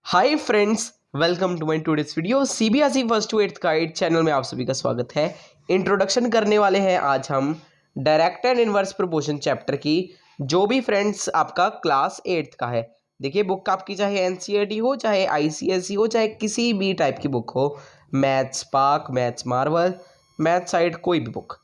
Hi friends, welcome to my today's video. CBSE first to eighth guide channel में आप सभी का स्वागत है। इंट्रोडक्शन करने वाले हैं आज हम direct and inverse proportion chapter की, जो भी फ्रेंड्स आपका क्लास 8th का है। देखिए, बुक आपकी चाहे एनसीईआरटी हो, चाहे आईसीएसई हो, चाहे किसी भी टाइप की बुक हो, maths park, maths Marvel, maths side, कोई भी बुक,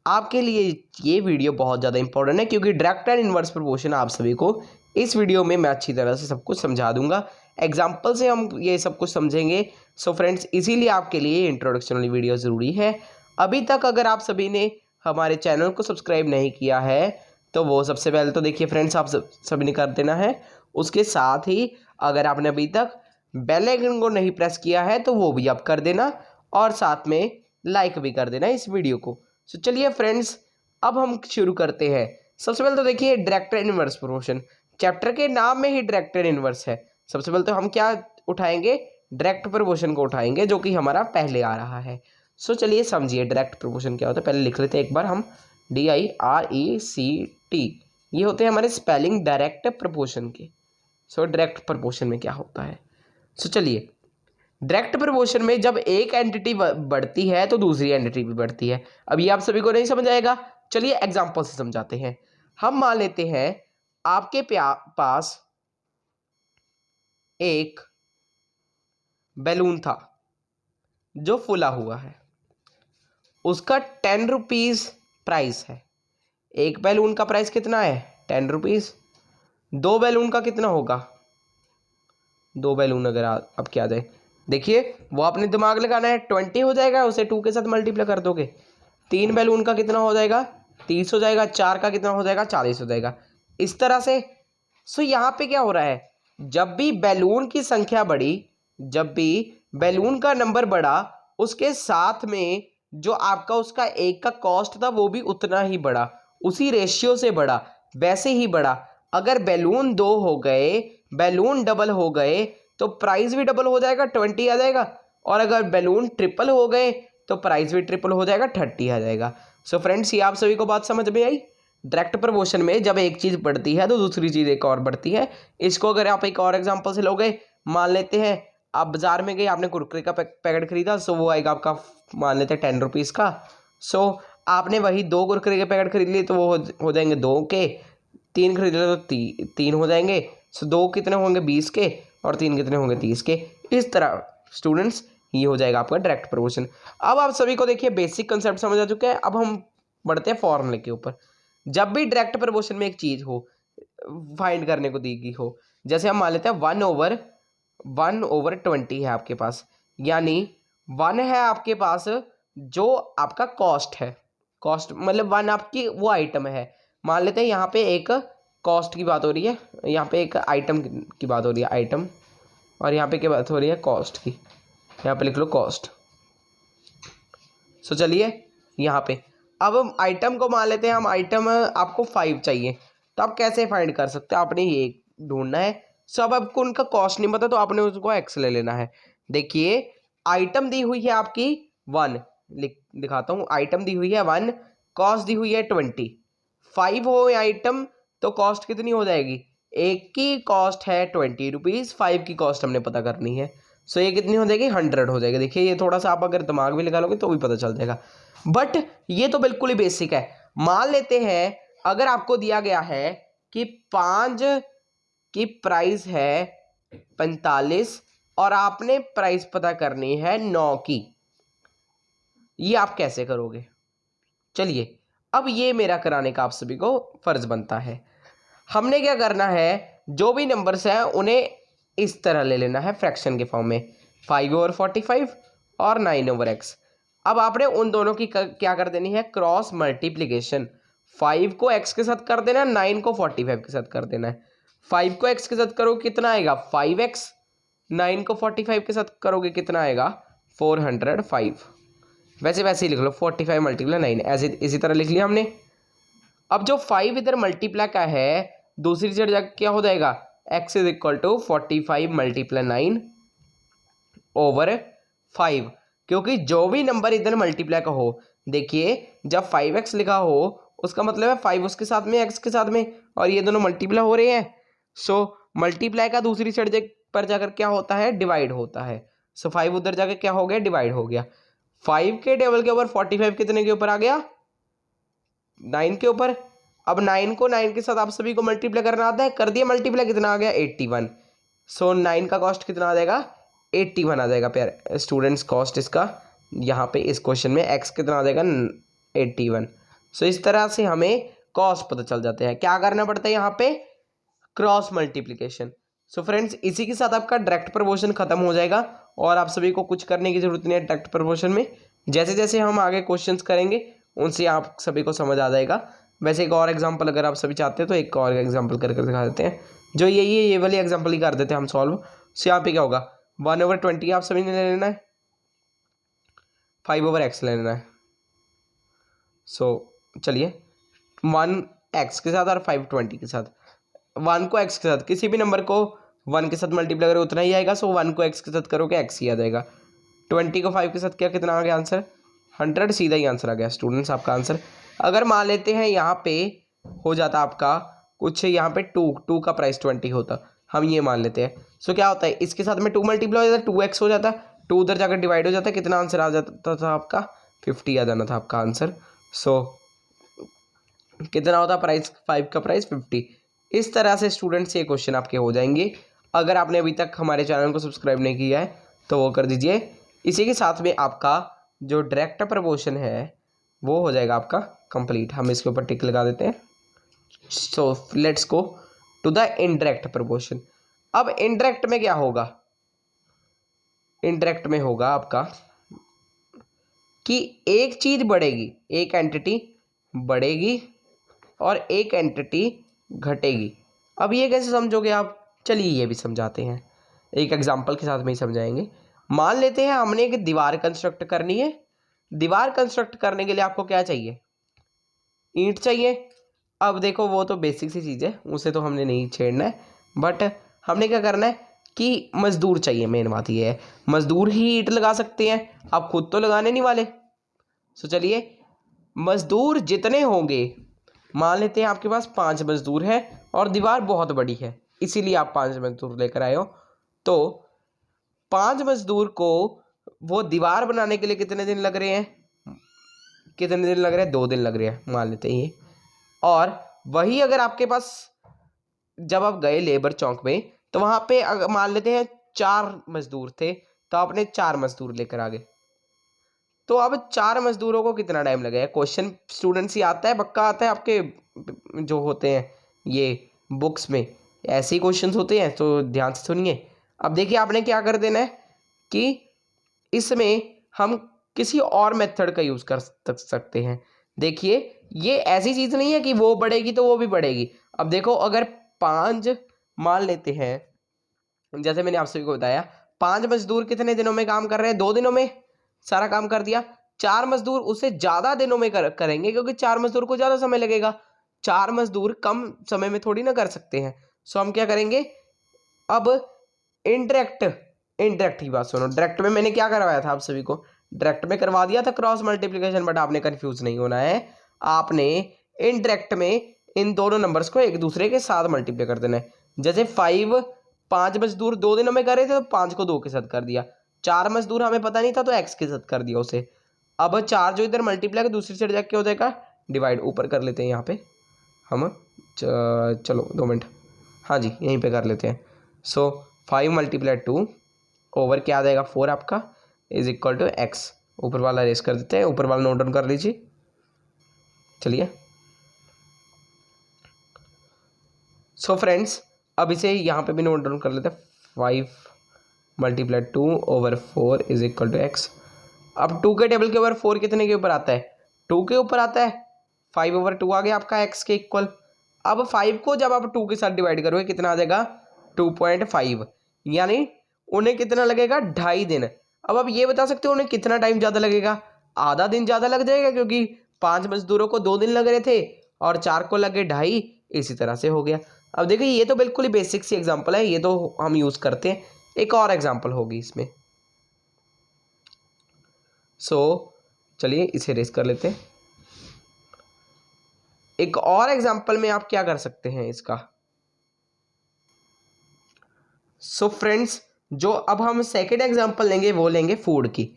आपके लिए ये वीडियो बहुत ज़्यादा इंपॉर्टेंट है, क्योंकि डायरेक्ट एंड इनवर्स प्रोपोर्शन आप सभी को इस वीडियो में मैं अच्छी तरह से सब कुछ समझा दूंगा। एग्जाम्पल से हम ये सब कुछ समझेंगे। सो फ्रेंड्स, इसीलिए आपके लिए इंट्रोडक्शन वाली वीडियो ज़रूरी है। अभी तक अगर आप सभी ने हमारे चैनल को सब्सक्राइब नहीं किया है तो वो सबसे पहले तो देखिए फ्रेंड्स, आप सभी ने कर देना है। उसके साथ ही अगर आपने अभी तक बेल आइकन को नहीं प्रेस किया है तो वो भी आप कर देना, और साथ में लाइक भी कर देना इस वीडियो को। तो चलिए फ्रेंड्स, अब हम शुरू करते हैं। सबसे पहले तो देखिए, direct and inverse proportion chapter के नाम में ही डायरेक्ट एंड इनवर्स है। सबसे पहले तो हम क्या उठाएंगे, डायरेक्ट प्रोपोर्शन को उठाएंगे, जो कि हमारा पहले आ रहा है। सो चलिए समझिए डायरेक्ट प्रोपोर्शन क्या होता है। पहले लिख लेते हैं एक बार हम, DIRECT। ये होते हैं हमारे स्पेलिंग डायरेक्ट प्रोपोर्शन के। सो डायरेक्ट प्रोपोर्शन में क्या होता है। सो चलिए, डायरेक्ट प्रोपोर्शन में जब एक एंटिटी बढ़ती है तो दूसरी एंटिटी भी बढ़ती है। अब ये आप सभी को नहीं समझ आएगा, चलिए एग्जांपल से समझाते हैं। हम मान लेते हैं आपके पास एक बैलून था जो फूला हुआ है, उसका 10 रुपीज़ प्राइस है। एक बैलून का प्राइस कितना है, 10 रुपीज़। दो बैलून का कितना होगा, दो बैलून अगर अब क्या जाए, देखिए वो आपने दिमाग लगाना है। 20 हो जाएगा, उसे 2 के साथ मल्टीप्लाई कर दोगे। 3 बैलून का कितना हो जाएगा, 30 हो जाएगा। 4 का कितना हो जाएगा, 40 हो जाएगा। इस तरह से। सो यहाँ पे क्या हो रहा है, जब भी बैलून की संख्या बढ़ी, जब भी बैलून का नंबर बढ़ा, उसके साथ में जो आपका उसका एक का कॉस्ट था वो भी उतना ही बढ़ा, उसी रेशियो से बढ़ा, वैसे ही बढ़ा। अगर बैलून 2 हो गए, बैलून डबल हो गए तो प्राइस भी डबल हो जाएगा, 20 आ जाएगा। और अगर बैलून ट्रिपल हो गए तो प्राइस भी ट्रिपल हो जाएगा, 30 आ जाएगा। सो फ्रेंड्स, ये आप सभी को बात समझ में आई। डायरेक्ट प्रोपोर्शन में जब एक चीज़ बढ़ती है तो दूसरी चीज़ एक और बढ़ती है। इसको अगर आप एक और एग्जांपल से लोगे, मान लेते हैं आप बाजार में गए, आपने कुरकुरे का पैकेट खरीदा। सो वो आएगा आपका, मान लेते हैं 10 रुपीज़ का। सो आपने वही 2 कुरकुरे के पैकेट खरीद लिए तो वो हो जाएंगे 2 के। 3 खरीद ले तो 3 हो जाएंगे। सो 2 कितने होंगे, 20 के, और 3 कितने होंगे, 30 के। इस तरह स्टूडेंट्स ये हो जाएगा आपका डायरेक्ट प्रोपोर्शन। अब आप सभी को देखिए बेसिक कंसेप्ट समझ आ चुके हैं। अब हम बढ़ते हैं फॉर्मूले के ऊपर। जब भी डायरेक्ट प्रोपोर्शन में एक चीज़ हो, फाइंड करने को दी गई हो, जैसे हम मान लेते हैं 1/20 है आपके पास, यानी 1 है आपके पास जो आपका कॉस्ट है। कॉस्ट मतलब 1 आपकी वो आइटम है। मान लेते हैं यहाँ पे एक कॉस्ट की बात हो रही है, यहाँ पे एक आइटम की बात हो रही है, आइटम, और यहाँ पे क्या बात हो रही है, कॉस्ट की। यहाँ पे लिख लो कॉस्ट। सो चलिए यहाँ पे अब हम आइटम को मान लेते हैं, हम आइटम आपको 5 चाहिए, तो आप कैसे फाइंड कर सकते हैं, आपने ये ढूंढना है। सो अब आपको उनका कॉस्ट नहीं पता तो आपने उसको एक्स ले लेना है। देखिए आइटम दी हुई है आपकी 1, दिखाता हूँ। आइटम दी हुई है 1, कॉस्ट दी हुई है 20। 5 हो आइटम तो कॉस्ट कितनी हो जाएगी, एक की कॉस्ट है 20 रुपीज़, 5 की कॉस्ट हमने पता करनी है। सो ये कितनी हो जाएगी, 100 हो जाएगी। देखिए ये थोड़ा सा आप अगर दिमाग भी लगा लोगे तो भी पता चल जाएगा, बट ये तो बिल्कुल ही बेसिक है। मान लेते हैं अगर आपको दिया गया है कि 5 की प्राइस है 45 और आपने प्राइस पता करनी है 9 की, ये आप कैसे करोगे। चलिए अब ये मेरा कराने का आप सभी को फर्ज बनता है। हमने क्या करना है, जो भी नंबर्स हैं उन्हें इस तरह ले लेना है फ्रैक्शन के फॉर्म में, 5/45 और 9/x। अब आपने उन दोनों की क्या कर देनी है, क्रॉस मल्टीप्लिकेशन। 5 को x के साथ कर देना है, 9 को 45 के साथ कर देना है। 5 को x के साथ करो कितना आएगा, 5x। 9 को 45 के साथ करोगे कितना आएगा, 405। वैसे वैसे ही लिख लो, 45 × 9, ऐसे इसी तरह लिख लिया हमने। अब जो 5 इधर मल्टीप्लाई का है, दूसरी साइड जाकर क्या हो जाएगा, x = 45 × 9/5, क्योंकि जो भी नंबर इधर मल्टीप्लाई का हो, देखिए जब 5x लिखा हो उसका मतलब है 5 उसके साथ में, x के साथ में, और ये दोनों मल्टीप्लाई हो रहे हैं। सो मल्टीप्लाई का दूसरी साइड पर जाकर क्या होता है, डिवाइड होता है। सो 5 उधर जाकर क्या हो गया, डिवाइड हो गया। 5 के टेबल के ऊपर 45 कितने के ऊपर आ गया, 9 के ऊपर। अब 9 को 9 के साथ आप सभी को मल्टीप्लाई करना आता है, कर दिया मल्टीप्लाई, कितना आ गया 81। सो 9 का कॉस्ट कितना आ जाएगा, 81 आ जाएगा प्यार स्टूडेंट्स कॉस्ट इसका। यहाँ पे इस क्वेश्चन में x कितना आ जाएगा 81। सो इस तरह से हमें कॉस्ट पता चल जाते हैं। क्या करना पड़ता है यहाँ पे, क्रॉस मल्टीप्लिकेशन। सो फ्रेंड्स इसी के साथ आपका डायरेक्ट प्रपोर्शन खत्म हो जाएगा और आप सभी को कुछ करने की जरूरत नहीं है डायरेक्ट प्रपोर्शन में। जैसे जैसे हम आगे क्वेश्चंस करेंगे उनसे आप सभी को समझ आ जाएगा। वैसे एक और एग्जांपल अगर आप सभी चाहते हैं तो एक और एग्जांपल करके दिखा देते हैं, जो ये वाली एग्जांपल ही कर देते हैं हम सॉल्व। सो यहाँ पे क्या होगा, 1/20 आप सभी ने ले लेना है, 5/x ले लेना है। सो चलिए 1x के साथ और 5/20 के साथ, 1 को x के साथ, किसी भी नंबर को 1 के साथ मल्टीप्लाई करो उतना ही आएगा। सो 1 को x के साथ करोगे x ही आ जाएगा। 20 को 5 के साथ क्या कितना आ गया आंसर, 100, सीधा ही आंसर आ गया स्टूडेंट्स आपका आंसर। अगर मान लेते हैं यहाँ पे हो जाता आपका कुछ, यहाँ पे 2 का प्राइस 20 होता, हम ये मान लेते हैं। सो क्या होता है, इसके साथ में 2 मल्टीप्लाई हो जाता है, 2x हो जाता है, 2 उधर जाकर डिवाइड हो जाता है, कितना आंसर आ जाता था आपका 50 आ जाना था आपका आंसर। सो कितना होता प्राइस, 5 का प्राइस 50। इस तरह से स्टूडेंट्स ये क्वेश्चन आपके हो जाएंगे। अगर आपने अभी तक हमारे चैनल को सब्सक्राइब नहीं किया है तो वो कर दीजिए। इसी के साथ में आपका जो डायरेक्ट प्रपोर्शन है वो हो जाएगा आपका कंप्लीट। हम इसके ऊपर टिक लगा देते हैं। So let's go to the indirect proportion. अब इनडायरेक्ट में क्या होगा, इनडायरेक्ट में होगा आपका कि एक चीज बढ़ेगी, एक एंटिटी बढ़ेगी और एक एंटिटी घटेगी। अब ये कैसे समझोगे आप, चलिए ये भी समझाते हैं, एक एग्जांपल के साथ में ही समझाएंगे। मान लेते हैं हमने एक दीवार कंस्ट्रक्ट करनी है। दीवार कंस्ट्रक्ट करने के लिए आपको क्या चाहिए, ईंट चाहिए। अब देखो वो तो बेसिक सी चीज़ है, उसे तो हमने नहीं छेड़ना है, बट हमने क्या करना है कि मजदूर चाहिए। मेन बात ये है मजदूर ही ईंट लगा सकते हैं, आप खुद तो लगाने नहीं वाले। सो चलिए मजदूर जितने होंगे, मान लेते हैं आपके पास 5 मजदूर है और दीवार बहुत बड़ी है, इसीलिए आप 5 मजदूर लेकर आए हो। तो 5 मजदूर को वो दीवार बनाने के लिए कितने दिन लग रहे हैं, कितने दिन लग रहे हैं, 2 दिन लग रहे हैं मान लेते हैं ये। और वही अगर आपके पास जब आप गए लेबर चौक में तो वहां पे अगर मान लेते हैं 4 मजदूर थे तो आपने 4 मजदूर लेकर आ गए। तो अब 4 मजदूरों को कितना टाइम लगेगा, क्वेश्चन स्टूडेंट्स ही आता है, पक्का आता है आपके जो होते हैं ये बुक्स में, ऐसे ही क्वेश्चंस होते हैं, तो ध्यान से सुनिए। अब देखिए आपने क्या कर देना है कि इसमें हम किसी और मेथड का यूज़ कर सकते हैं। देखिए ये ऐसी चीज़ नहीं है कि वो बढ़ेगी तो वो भी बढ़ेगी। अब देखो अगर 5 मान लेते हैं, जैसे मैंने आप सभी को बताया 5 मजदूर कितने दिनों में काम कर रहे हैं, 2 दिनों में सारा काम कर दिया। 4 मजदूर उससे ज़्यादा दिनों में करेंगे क्योंकि 4 मजदूर को ज़्यादा समय लगेगा, 4 मजदूर कम समय में थोड़ी ना कर सकते हैं। सो हम क्या करेंगे, अब इनडायरेक्ट की बात सुनो। डायरेक्ट में मैंने क्या करवाया था आप सभी को, डायरेक्ट में करवा दिया था क्रॉस मल्टीप्लिकेशन, बट आपने कंफ्यूज नहीं होना है। आपने इनडायरेक्ट में इन दोनों नंबर्स को एक दूसरे के साथ मल्टीप्लाई कर देना है। जैसे 5 मजदूर 2 दिनों में कर रहे थे तो 5 को 2 के साथ कर दिया। 4 मजदूर हमें पता नहीं था तो x के साथ कर दिया उसे। अब 4 जो इधर मल्टीप्लाई दूसरी साइड जाके हो जाएगा डिवाइड, ऊपर कर लेते हैं यहाँ पे हम। चलो 2 मिनट, हाँ जी यहीं पे कर लेते हैं। सो 5 × 2 ओवर क्या आ जाएगा 4 आपका इज इक्वल टू x। ऊपर वाला रेस कर देते हैं, ऊपर वाला नोट डाउन कर लीजिए। चलिए सो फ्रेंड्स अब इसे यहाँ पे भी नोट डाउन कर लेते हैं। 5 × 2 over 4 is equal to x। अब 2 के टेबल के ऊपर 4 कितने के ऊपर आता है, 2 के ऊपर आता है, 5/2 आ गया आपका x के इक्वल। अब 5 को जब आप 2 के साथ डिवाइड करोगे कितना आ जाएगा 2.5, यानी उन्हें कितना लगेगा 2.5 दिन। अब आप ये बता सकते हो उन्हें कितना टाइम ज़्यादा लगेगा, आधा दिन ज़्यादा लग जाएगा क्योंकि 5 मजदूरों को 2 दिन लग रहे थे और 4 को लगे 2.5, इसी तरह से हो गया। अब देखिए ये तो बिल्कुल ही बेसिक सी एग्जांपल है, ये तो हम यूज़ करते हैं। एक और एग्जांपल होगी इसमें। सो चलिए इसे रेस कर लेते हैं। एक और एग्जांपल में आप क्या कर सकते हैं इसका। सो फ्रेंड्स, जो अब हम सेकेंड एग्जाम्पल लेंगे वो लेंगे फूड की।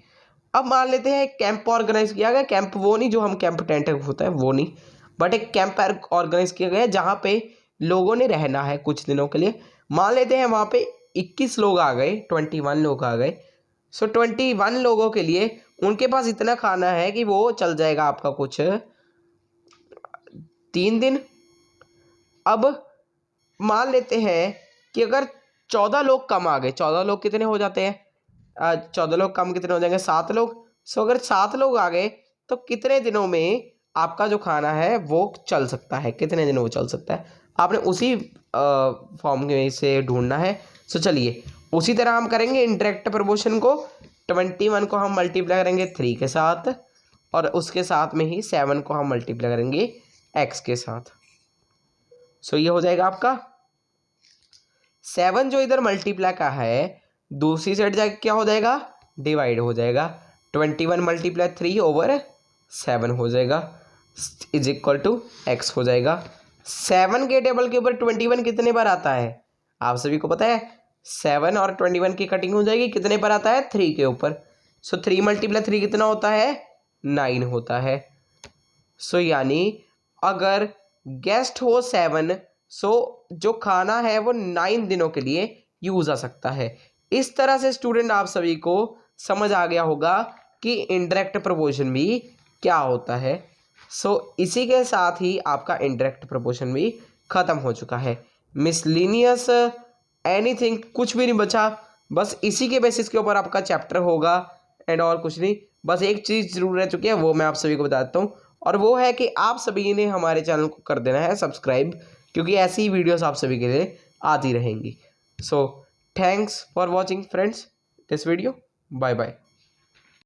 अब मान लेते हैं कैंप ऑर्गेनाइज किया गया, कैंप वो नहीं जो हम कैंप टेंट होता है वो नहीं, बट एक कैंप ऑर्गेनाइज किया गया जहाँ पे लोगों ने रहना है कुछ दिनों के लिए। मान लेते हैं वहाँ पे 21 लोग आ गए, 21 लोग आ गए। सो 21 लोगों के लिए उनके पास इतना खाना है कि वो चल जाएगा आपका कुछ 3 दिन। अब मान लेते हैं कि अगर 14 लोग कम आ गए, 14 लोग कितने हो जाते हैं, 14 लोग कम कितने हो जाएंगे, 7 लोग। सो अगर 7 लोग आ गए तो कितने दिनों में आपका जो खाना है वो चल सकता है, कितने दिनों में चल सकता है, आपने उसी फॉर्म में से ढूंढना है। सो चलिए उसी तरह हम करेंगे इंडायरेक्ट प्रपोर्शन को। 21 को हम मल्टीप्लाई करेंगे 3 के साथ, और उसके साथ में ही 7 को हम मल्टीप्लाई करेंगे x के साथ। सो ये हो जाएगा आपका 7 जो इधर मल्टीप्लाई का है, दूसरी साइड जाके क्या हो जाएगा, डिवाइड हो जाएगा। 21 मल्टीप्लाई 3 ओवर 7 हो जाएगा, इज इक्वल टू x हो जाएगा। 7 के टेबल के ऊपर 21 कितने बार आता है, आप सभी को पता है। 7 और 21 की कटिंग हो जाएगी, कितने पर आता है, 3 के ऊपर। सो 3 मल्टीप्लाई 3 कितना होता है, 9 होता है। सो यानी अगर गेस्ट हो 7, सो जो खाना है वो 9 दिनों के लिए यूज आ सकता है। इस तरह से स्टूडेंट आप सभी को समझ आ गया होगा कि इंडायरेक्ट प्रपोर्शन भी क्या होता है। सो इसी के साथ ही आपका इंडायरेक्ट प्रपोर्शन भी खत्म हो चुका है। मिसलिनियस एनीथिंग कुछ भी नहीं बचा, बस इसी के बेसिस के ऊपर आपका चैप्टर होगा एंड और कुछ नहीं। बस एक चीज़ जरूर रह चुकी है, वो मैं आप सभी को बताता हूँ, और वो है कि आप सभी ने हमारे चैनल को कर देना है सब्सक्राइब, क्योंकि ऐसी ही वीडियोस आप सभी के लिए आती रहेंगी। So thanks for watching friends this video. Bye bye.